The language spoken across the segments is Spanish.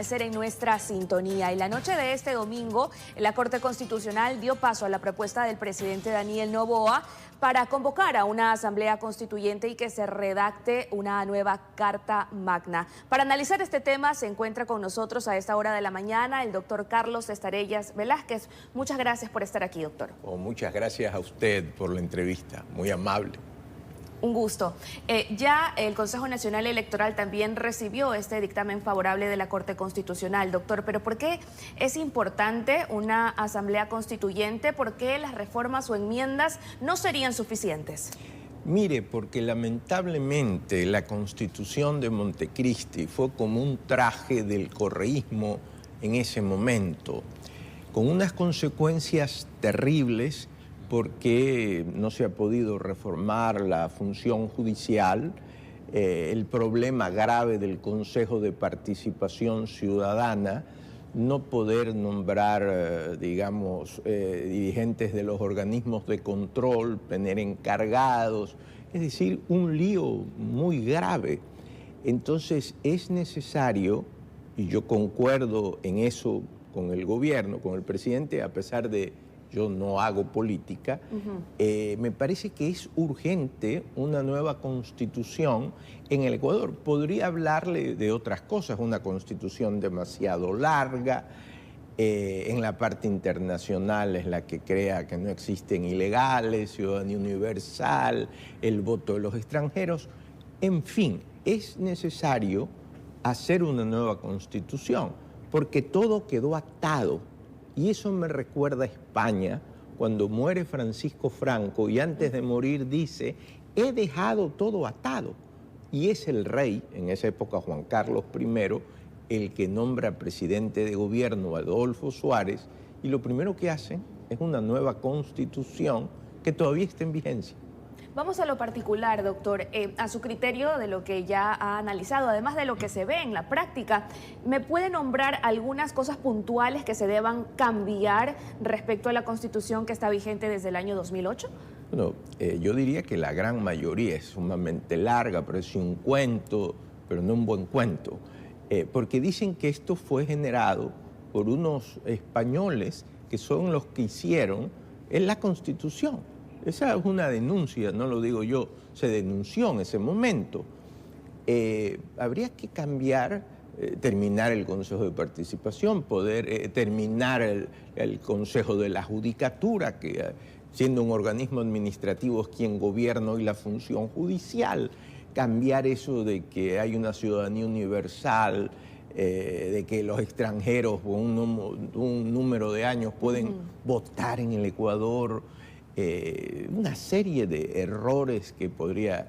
permanecer en nuestra sintonía. Y la noche de este domingo, la Corte Constitucional dio paso a la propuesta del presidente Daniel Noboa para convocar a una asamblea constituyente y que se redacte una nueva Carta Magna. Para analizar este tema se encuentra con nosotros a esta hora de la mañana el doctor Carlos Estarellas Velázquez. Muchas gracias por estar aquí, doctor. Muchas gracias a usted por la entrevista, muy amable. Un gusto. Ya el Consejo Nacional Electoral también recibió este dictamen favorable de la Corte Constitucional, doctor, pero ¿por qué es importante una asamblea constituyente? ¿Por qué las reformas o enmiendas no serían suficientes? Mire, porque lamentablemente la Constitución de Montecristi fue como un traje del correísmo en ese momento, con unas consecuencias terribles, porque no se ha podido reformar la función judicial, el problema grave del Consejo de Participación Ciudadana, no poder nombrar, dirigentes de los organismos de control, tener encargados, es decir, un lío muy grave. Entonces es necesario, y yo concuerdo en eso con el gobierno, con el presidente, a pesar de yo no hago política, me parece que es urgente una nueva constitución en el Ecuador. Podría hablarle de otras cosas, una constitución demasiado larga, en la parte internacional es la que crea que no existen ilegales, ciudadanía universal, el voto de los extranjeros. En fin, es necesario hacer una nueva constitución, porque todo quedó atado. Y eso me recuerda a España, cuando muere Francisco Franco y antes de morir dice, he dejado todo atado. Y es el rey, en esa época Juan Carlos I, el que nombra presidente de gobierno a Adolfo Suárez, y lo primero que hacen es una nueva constitución que todavía está en vigencia. Vamos a lo particular, doctor. A su criterio de lo que ya ha analizado, además de lo que se ve en la práctica, ¿me puede nombrar algunas cosas puntuales que se deban cambiar respecto a la Constitución que está vigente desde el año 2008? Bueno, yo diría que la gran mayoría es sumamente larga, parece un cuento, pero no un buen cuento, porque dicen que esto fue generado por unos españoles que son los que hicieron la Constitución. Esa es una denuncia, no lo digo yo, se denunció en ese momento. Habría que cambiar, terminar el Consejo de Participación, poder terminar el Consejo de la Judicatura, que siendo un organismo administrativo es quien gobierna hoy la función judicial, cambiar eso de que hay una ciudadanía universal, de que los extranjeros con un número de años pueden votar en el Ecuador. Una serie de errores que podría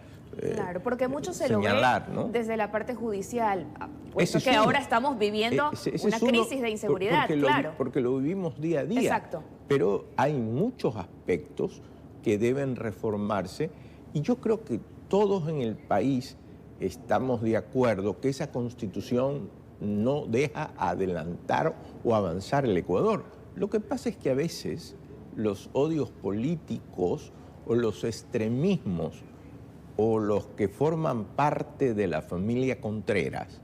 claro, porque mucho se señalar, lo ve, ¿no?, desde la parte judicial, puesto que ahora estamos viviendo una crisis de inseguridad, claro. Porque lo vivimos día a día. Exacto. Pero hay muchos aspectos que deben reformarse y yo creo que todos en el país estamos de acuerdo que esa Constitución no deja adelantar o avanzar el Ecuador. Lo que pasa es que a veces los odios políticos o los extremismos o los que forman parte de la familia Contreras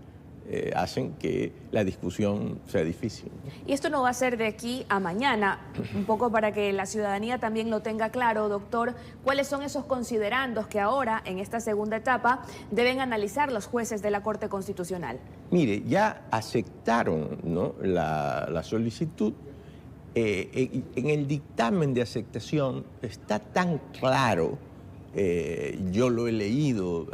hacen que la discusión sea difícil. Y esto no va a ser de aquí a mañana, un poco para que la ciudadanía también lo tenga claro, doctor, ¿cuáles son esos considerandos que ahora, en esta segunda etapa, deben analizar los jueces de la Corte Constitucional? Mire, ya aceptaron, ¿no?, la solicitud. En el dictamen de aceptación está tan claro, yo lo he leído,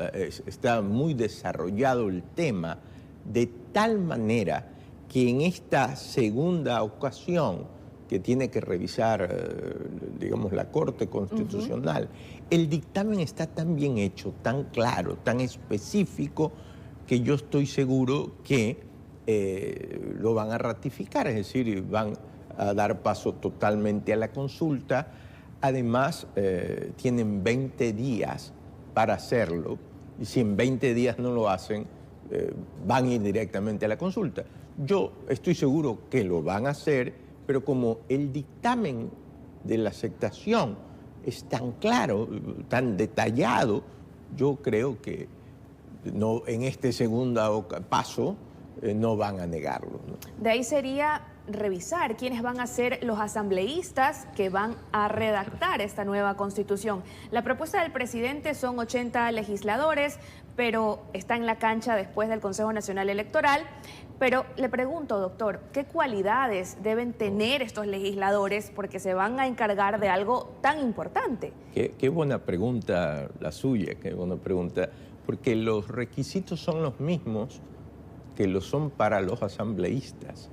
está muy desarrollado el tema, de tal manera que en esta segunda ocasión que tiene que revisar, la Corte Constitucional, el dictamen está tan bien hecho, tan claro, tan específico, que yo estoy seguro que lo van a ratificar, es decir, van a dar paso totalmente a la consulta. Además, tienen 20 días para hacerlo, y si en 20 días no lo hacen, van a ir directamente a la consulta. Yo estoy seguro que lo van a hacer, pero como el dictamen de la aceptación es tan claro, tan detallado, yo creo que no, en este segundo paso no van a negarlo, ¿no? De ahí sería revisar quiénes van a ser los asambleístas que van a redactar esta nueva constitución. La propuesta del presidente son 80 legisladores, pero está en la cancha después del Consejo Nacional Electoral. Pero le pregunto, doctor, ¿qué cualidades deben tener estos legisladores porque se van a encargar de algo tan importante? Qué buena pregunta la suya, qué buena pregunta, porque los requisitos son los mismos que lo son para los asambleístas.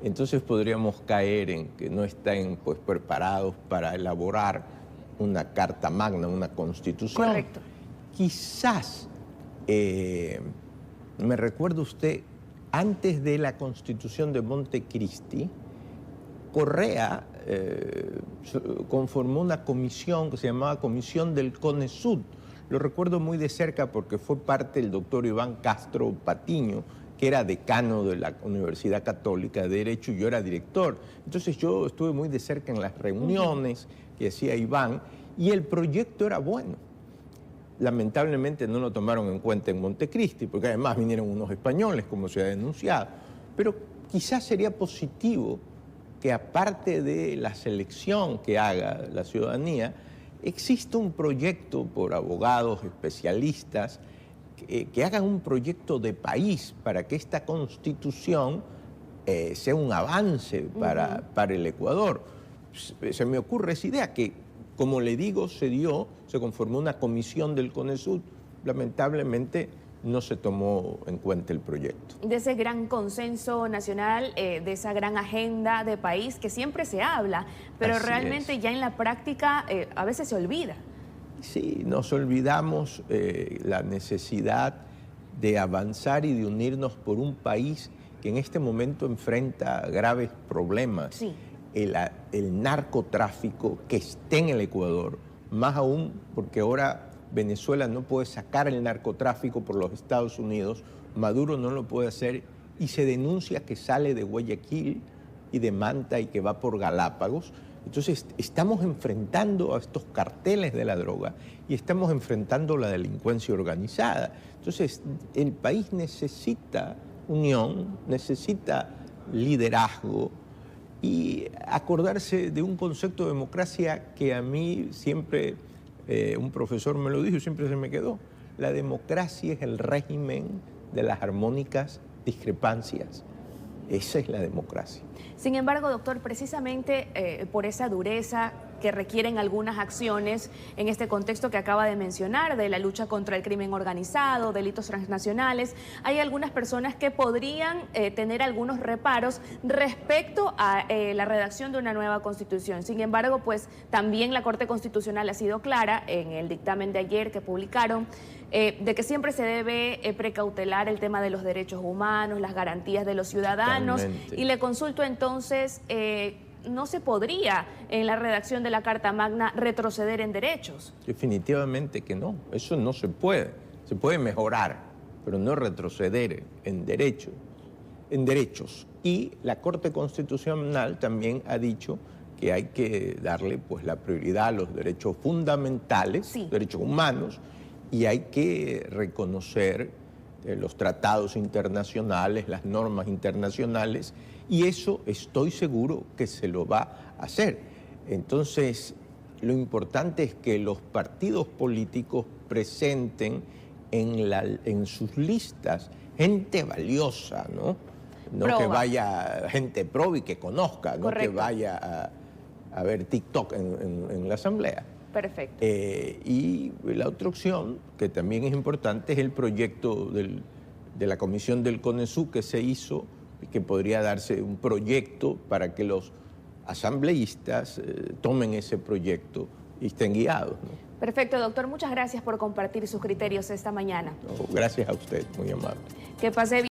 Entonces podríamos caer en que no estén pues, preparados para elaborar una carta magna, una constitución. Correcto. Quizás, me recuerda usted, antes de la constitución de Montecristi, Correa conformó una comisión que se llamaba Comisión del CONESUD. Lo recuerdo muy de cerca porque fue parte del doctor Iván Castro Patiño, que era decano de la Universidad Católica de Derecho, y yo era director. Entonces yo estuve muy de cerca en las reuniones que hacía Iván, y el proyecto era bueno. Lamentablemente no lo tomaron en cuenta en Montecristi, porque además vinieron unos españoles, como se ha denunciado. Pero quizás sería positivo que, aparte de la selección que haga la ciudadanía, exista un proyecto por abogados especialistas que hagan un proyecto de país para que esta constitución sea un avance para el Ecuador. Se me ocurre esa idea que, como le digo, se conformó una comisión del CONESUD. Lamentablemente no se tomó en cuenta el proyecto. De ese gran consenso nacional, de esa gran agenda de país que siempre se habla, pero Así realmente ya en la práctica a veces se olvida. Sí, nos olvidamos la necesidad de avanzar y de unirnos por un país que en este momento enfrenta graves problemas. Sí. El narcotráfico que esté en el Ecuador, más aún porque ahora Venezuela no puede sacar el narcotráfico por los Estados Unidos, Maduro no lo puede hacer, y se denuncia que sale de Guayaquil y de Manta y que va por Galápagos. Entonces estamos enfrentando a estos carteles de la droga y estamos enfrentando la delincuencia organizada. Entonces el país necesita unión, necesita liderazgo y acordarse de un concepto de democracia que a mí siempre, un profesor me lo dijo y siempre se me quedó. La democracia es el régimen de las armónicas discrepancias. Esa es la democracia. Sin embargo, doctor, precisamente por esa dureza que requieren algunas acciones en este contexto que acaba de mencionar, de la lucha contra el crimen organizado, delitos transnacionales, hay algunas personas que podrían tener algunos reparos respecto a la redacción de una nueva constitución. Sin embargo, pues también la Corte Constitucional ha sido clara en el dictamen de ayer que publicaron, de que siempre se debe precautelar el tema de los derechos humanos, las garantías de los ciudadanos. Totalmente. Y le consulto entonces, ¿no se podría en la redacción de la Carta Magna retroceder en derechos? Definitivamente que no, eso no se puede. Se puede mejorar, pero no retroceder en derechos. Y la Corte Constitucional también ha dicho que hay que darle pues, la prioridad a los derechos fundamentales, Sí. derechos humanos, y hay que reconocer los tratados internacionales, las normas internacionales, y eso estoy seguro que se lo va a hacer. Entonces, lo importante es que los partidos políticos presenten en sus listas gente valiosa, ¿no? No que vaya gente pro y que conozca, no que vaya a ver TikTok en la asamblea. Perfecto. Y la otra opción, que también es importante, es el proyecto de la comisión del CONESUD que se hizo, que podría darse un proyecto para que los asambleístas tomen ese proyecto y estén guiados, ¿no? Perfecto, doctor. Muchas gracias por compartir sus criterios esta mañana. Gracias a usted, muy amable. Que pase bien.